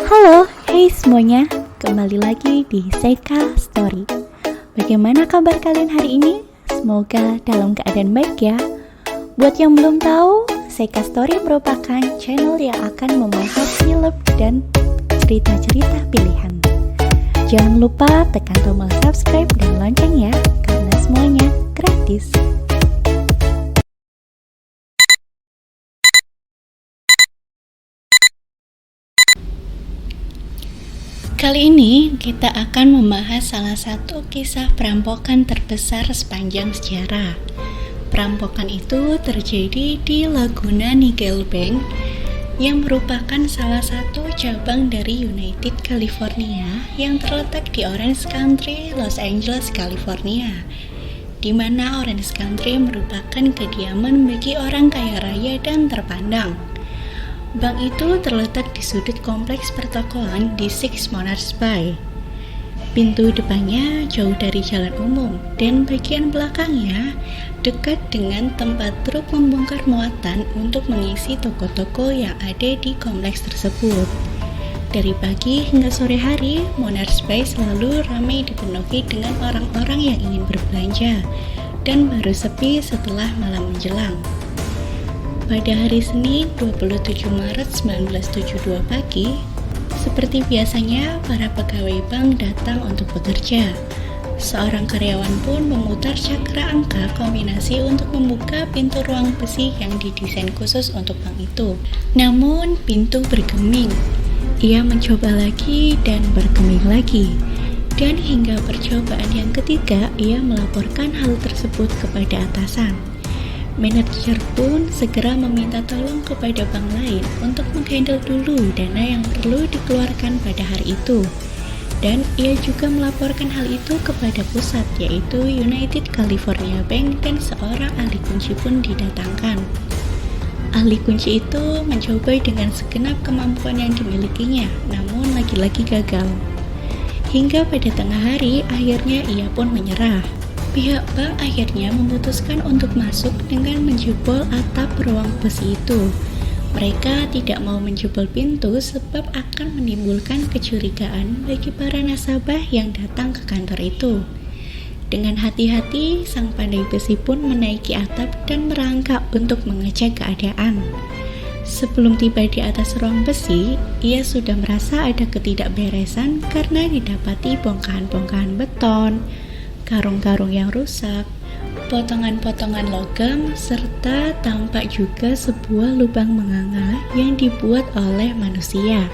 Halo, hey semuanya, kembali lagi di Seika Story. Bagaimana kabar kalian hari ini? Semoga dalam keadaan baik ya. Buat yang belum tahu, Seika Story merupakan channel yang akan membahas film dan cerita-cerita pilihan. Jangan lupa tekan tombol subscribe dan lonceng ya, karena semuanya gratis. Kali ini kita akan membahas salah satu kisah perampokan terbesar sepanjang sejarah. Perampokan itu terjadi di Laguna Niguel Bank yang merupakan salah satu cabang dari United California yang terletak di Orange County, Los Angeles, California, di mana Orange County merupakan kediaman bagi orang kaya raya dan terpandang. Bank itu terletak di sudut kompleks pertokoan di Six Monarchs Bay. Pintu depannya jauh dari jalan umum dan bagian belakangnya dekat dengan tempat truk membongkar muatan untuk mengisi toko-toko yang ada di kompleks tersebut. Dari pagi hingga sore hari, Monarchs Bay selalu ramai dipenuhi dengan orang-orang yang ingin berbelanja dan baru sepi setelah malam menjelang. Pada hari Senin 27 Maret 1972 pagi, seperti biasanya para pegawai bank datang untuk bekerja. Seorang karyawan pun memutar cakra angka kombinasi untuk membuka pintu ruang besi yang didesain khusus untuk bank itu. Namun pintu bergeming. Ia mencoba lagi dan bergeming lagi. Dan hingga percobaan yang ketiga, ia melaporkan hal tersebut kepada atasan. Manajer pun segera meminta tolong kepada bank lain untuk menghandle dulu dana yang perlu dikeluarkan pada hari itu. Dan ia juga melaporkan hal itu kepada pusat, yaitu United California Bank, dan seorang ahli kunci pun didatangkan. Ahli kunci itu mencoba dengan segenap kemampuan yang dimilikinya, namun lagi-lagi gagal. Hingga pada tengah hari, akhirnya ia pun menyerah. Pihak bank akhirnya memutuskan untuk masuk dengan menjebol atap ruang besi itu. Mereka tidak mau menjebol pintu sebab akan menimbulkan kecurigaan bagi para nasabah yang datang ke kantor itu. Dengan hati-hati, sang pandai besi pun menaiki atap dan merangkak untuk mengecek keadaan. Sebelum tiba di atas ruang besi, ia sudah merasa ada ketidakberesan karena didapati bongkahan-bongkahan beton, karung-karung yang rusak, potongan-potongan logam, serta tampak juga sebuah lubang menganga yang dibuat oleh manusia.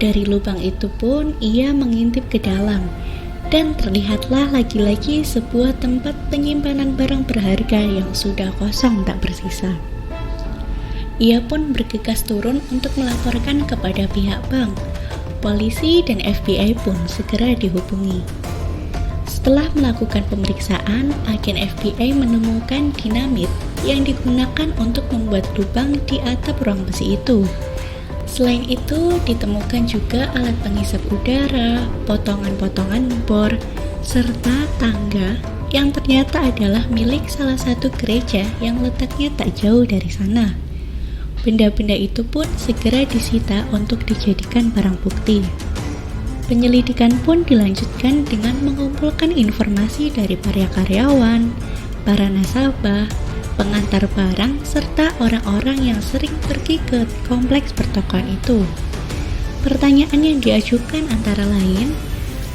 Dari lubang itu pun ia mengintip ke dalam, dan terlihatlah lagi-lagi sebuah tempat penyimpanan barang berharga yang sudah kosong tak bersisa. Ia pun bergegas turun untuk melaporkan kepada pihak bank. Polisi dan FBI pun segera dihubungi. Setelah melakukan pemeriksaan, agen FBI menemukan dinamit yang digunakan untuk membuat lubang di atap ruang besi itu. Selain itu, ditemukan juga alat penghisap udara, potongan-potongan bor, serta tangga yang ternyata adalah milik salah satu gereja yang letaknya tak jauh dari sana. Benda-benda itu pun segera disita untuk dijadikan barang bukti. Penyelidikan pun dilanjutkan dengan mengumpulkan informasi dari para karyawan, para nasabah, pengantar barang, serta orang-orang yang sering pergi ke kompleks pertokoan itu. Pertanyaan yang diajukan antara lain,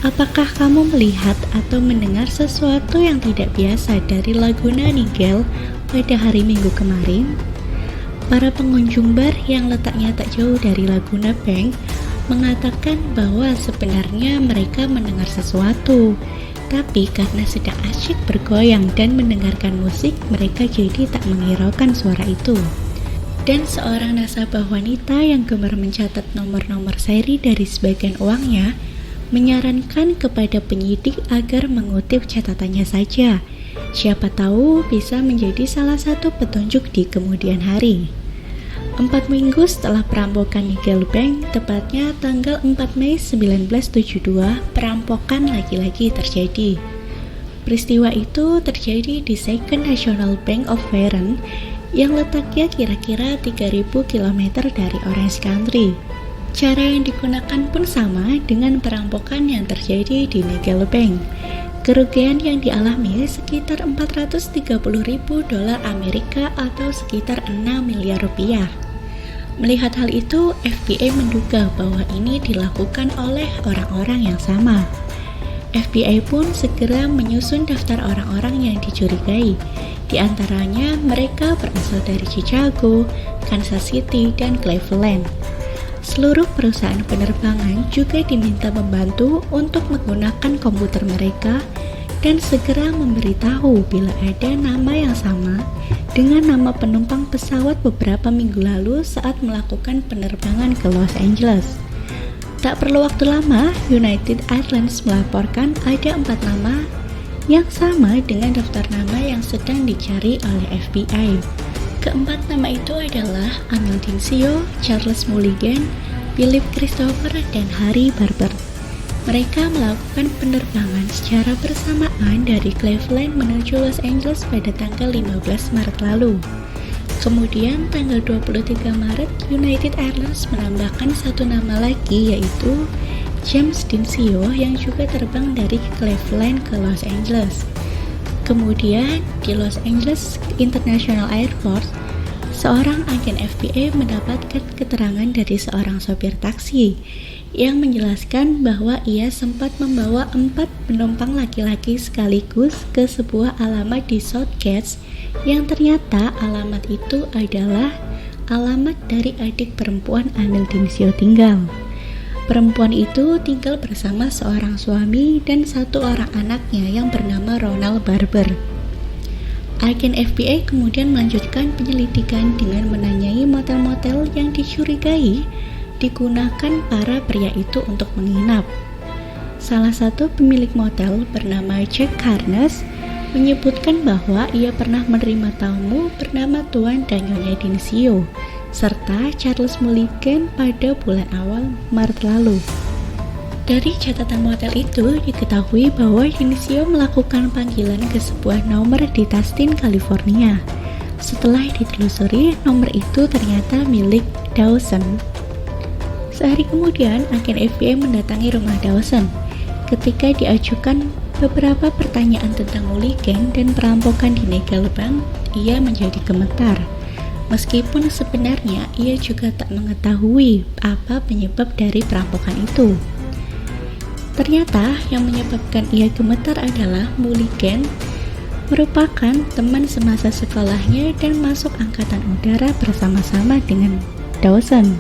apakah kamu melihat atau mendengar sesuatu yang tidak biasa dari Laguna Niguel pada hari Minggu kemarin? Para pengunjung bar yang letaknya tak jauh dari Laguna Bank mengatakan bahwa sebenarnya mereka mendengar sesuatu, tapi karena sedang asyik bergoyang dan mendengarkan musik, mereka jadi tak menghiraukan suara itu. Dan seorang nasabah wanita yang gemar mencatat nomor-nomor seri dari sebagian uangnya menyarankan kepada penyidik agar mengutip catatannya saja. Siapa tahu bisa menjadi salah satu petunjuk di kemudian hari. 4 minggu setelah perampokan Niguel Bank, tepatnya tanggal 4 Mei 1972, perampokan lagi-lagi terjadi. Peristiwa itu terjadi di Second National Bank of Warren yang letaknya kira-kira 3.000 km dari Orange County. Cara yang digunakan pun sama dengan perampokan yang terjadi di Nigel Bank. Kerugian yang dialami sekitar 430.000 dolar Amerika atau sekitar 6 miliar rupiah. Melihat hal itu, FBI menduga bahwa ini dilakukan oleh orang-orang yang sama. FBI pun segera menyusun daftar orang-orang yang dicurigai. Di antaranya mereka berasal dari Chicago, Kansas City, dan Cleveland. Seluruh perusahaan penerbangan juga diminta membantu untuk menggunakan komputer mereka dan segera memberitahu bila ada nama yang sama dengan nama penumpang pesawat beberapa minggu lalu saat melakukan penerbangan ke Los Angeles. Tak perlu waktu lama, United Airlines melaporkan ada 4 nama yang sama dengan daftar nama yang sedang dicari oleh FBI. Keempat nama itu adalah Amil Dinsio, Charles Mulligan, Philip Christopher, dan Harry Barber. Mereka melakukan penerbangan secara bersamaan dari Cleveland menuju Los Angeles pada tanggal 15 Maret lalu. Kemudian tanggal 23 Maret, United Airlines menambahkan satu nama lagi, yaitu James Dinsio yang juga terbang dari Cleveland ke Los Angeles. Kemudian di Los Angeles International Airport, seorang agen FBI mendapatkan keterangan dari seorang sopir taksi yang menjelaskan bahwa ia sempat membawa 4 penumpang laki-laki sekaligus ke sebuah alamat di South Gates yang ternyata alamat itu adalah alamat dari adik perempuan Amil Dinsio tinggal. Perempuan itu tinggal bersama seorang suami dan satu orang anaknya yang bernama Ronald Barber. Agen FBI kemudian melanjutkan penyelidikan dengan menanyai motel-motel yang dicurigai digunakan para pria itu untuk menginap. Salah satu pemilik motel bernama Jack Carnes menyebutkan bahwa ia pernah menerima tamu bernama Tuan dan Nyonya Dinsio serta Charles Mulligan pada bulan awal Maret lalu. Dari catatan motel itu diketahui bahwa Dinsio melakukan panggilan ke sebuah nomor di Tustin, California. Setelah ditelusuri, nomor itu ternyata milik Dawson. Sehari kemudian, agen FBI mendatangi rumah Dawson. Ketika diajukan beberapa pertanyaan tentang Mulligan dan perampokan di Nigel Bank, ia menjadi gemetar. Meskipun sebenarnya ia juga tak mengetahui apa penyebab dari perampokan itu. Ternyata yang menyebabkan ia gemetar adalah Mulligan merupakan teman semasa sekolahnya dan masuk angkatan udara bersama-sama dengan Dawson.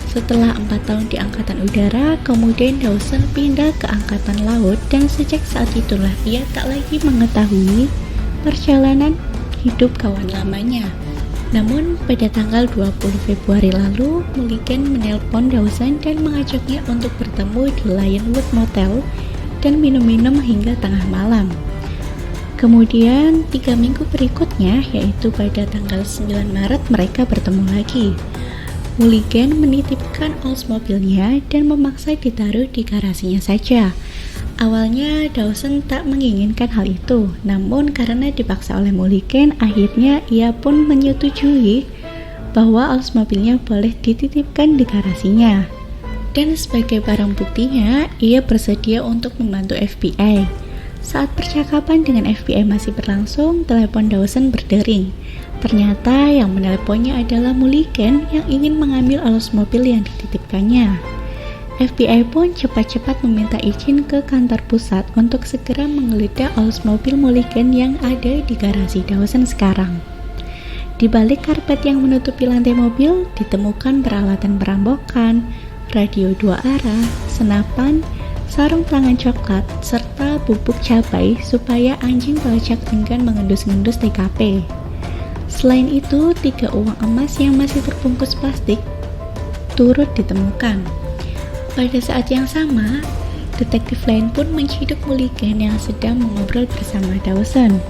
Setelah 4 tahun di angkatan udara, kemudian Dawson pindah ke angkatan laut dan sejak saat itulah ia tak lagi mengetahui perjalanan hidup kawan lamanya. Namun, pada tanggal 20 Februari lalu, Mulligan menelpon Dawson dan mengajaknya untuk bertemu di Lionwood Motel dan minum-minum hingga tengah malam. Kemudian, 3 minggu berikutnya, yaitu pada tanggal 9 Maret, mereka bertemu lagi. Mulligan menitipkan Oldsmobilnya dan memaksa ditaruh di garasinya saja. Awalnya Dawson tak menginginkan hal itu, namun karena dipaksa oleh Mulligan, akhirnya ia pun menyetujui bahwa Oldsmobilnya boleh dititipkan di garasinya. Dan sebagai barang buktinya, ia bersedia untuk membantu FBI. Saat percakapan dengan FBI masih berlangsung, telepon Dawson berdering. Ternyata yang menelponnya adalah Mulligan yang ingin mengambil Oldsmobile yang dititipkannya. FBI pun cepat-cepat meminta izin ke kantor pusat untuk segera menggeledah Oldsmobile Mulligan yang ada di garasi Dawson sekarang. Di balik karpet yang menutupi lantai mobil, ditemukan peralatan perampokan, radio 2 arah, senapan, sarung tangan coklat, serta bubuk cabai supaya anjing pelacak enggan mengendus-ngendus TKP. Selain itu, 3 uang emas yang masih terbungkus plastik turut ditemukan. Pada saat yang sama, detektif lain pun menciduk Mulligan yang sedang mengobrol bersama Dawson.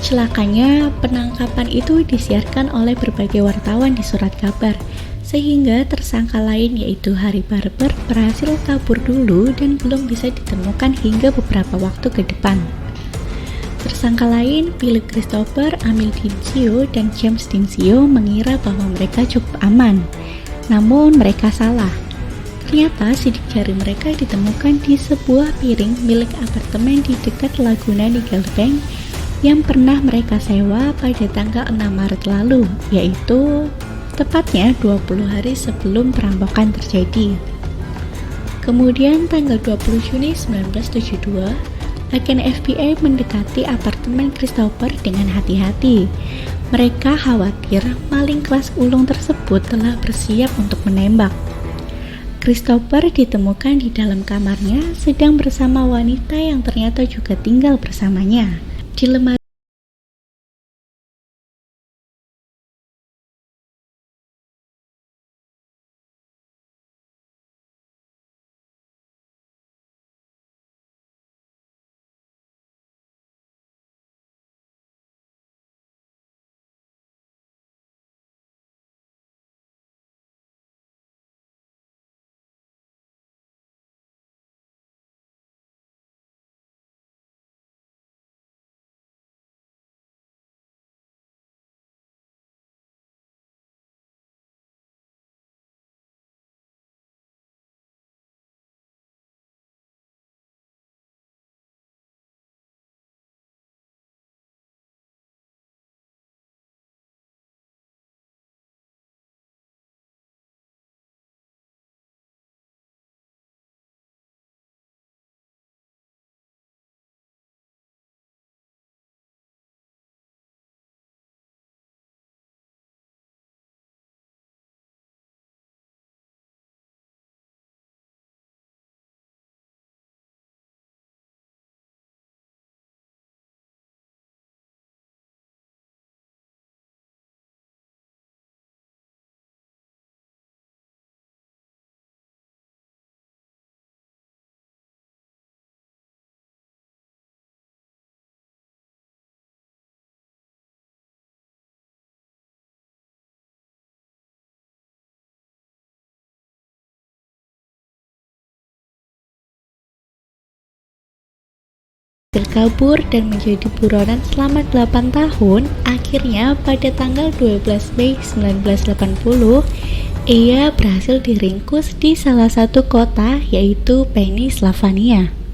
Celakanya, penangkapan itu disiarkan oleh berbagai wartawan di surat kabar, sehingga tersangka lain yaitu Harry Barber berhasil kabur dulu dan belum bisa ditemukan hingga beberapa waktu ke depan. Tersangka lain, Philip Christopher, Amil Dinsio, dan James Dinsio mengira bahwa mereka cukup aman. Namun mereka salah. Ternyata sidik jari mereka ditemukan di sebuah piring milik apartemen di dekat Laguna Niguel yang pernah mereka sewa pada tanggal 6 Maret lalu, yaitu tepatnya 20 hari sebelum perampokan terjadi. Kemudian tanggal 20 Juni 1972, agen FBI mendekati apartemen Christopher dengan hati-hati. Mereka khawatir maling kelas ulung tersebut telah bersiap untuk menembak. Christopher ditemukan di dalam kamarnya sedang bersama wanita yang ternyata juga tinggal bersamanya. Di lemari kabur dan menjadi buronan selama 8 tahun. Akhirnya pada tanggal 12 Mei 1980, ia berhasil diringkus di salah satu kota, yaitu Pennsylvania.